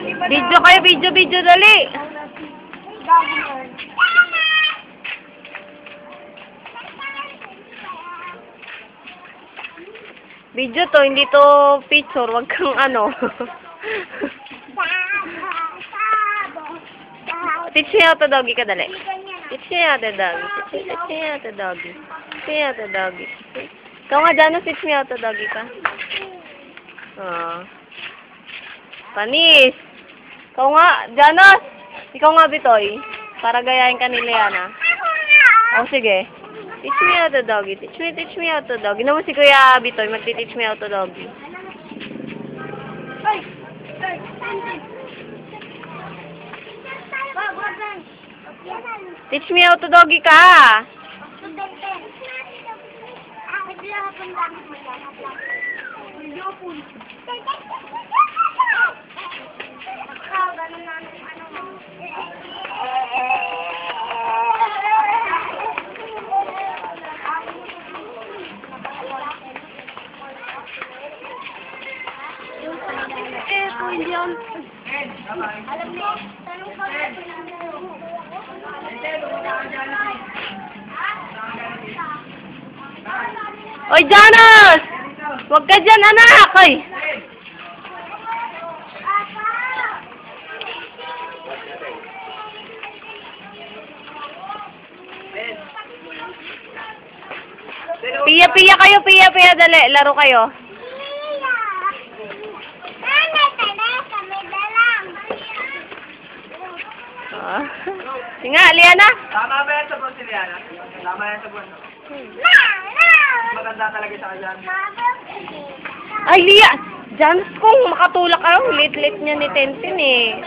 Video kayo, video, dali. Video to, hindi to picture. Wag kang ano. Teach me how to doggy ka, dali. Teach me how to doggy. Teach me how to doggy. Teach me how to doggy. Ikaw nga, Janos, teach me how to doggy ka. Panis. Ikaw nga, Janos. Ikaw nga, Bitoy. Para gayahin ka ni Leana. Oh, sige. Teach me how to doggy. Teach me how to doggy. Naman si Kuya Bitoy, magti-teach me how to doggy. Teach me how to doggy ka. Alam mo, tanong ko Oy, Janos! Huwag ka dyan, anak! Oy! Piya kayo, piya, dali. Laro kayo. Sige nga, Liana. Tama ba yan sa buwan si Liana? Tama yan sa buwan. Maganda talaga siya dyan. Ay, Lia! Janos, kung makatulak ka, lit-lit niya ni Tenzin eh.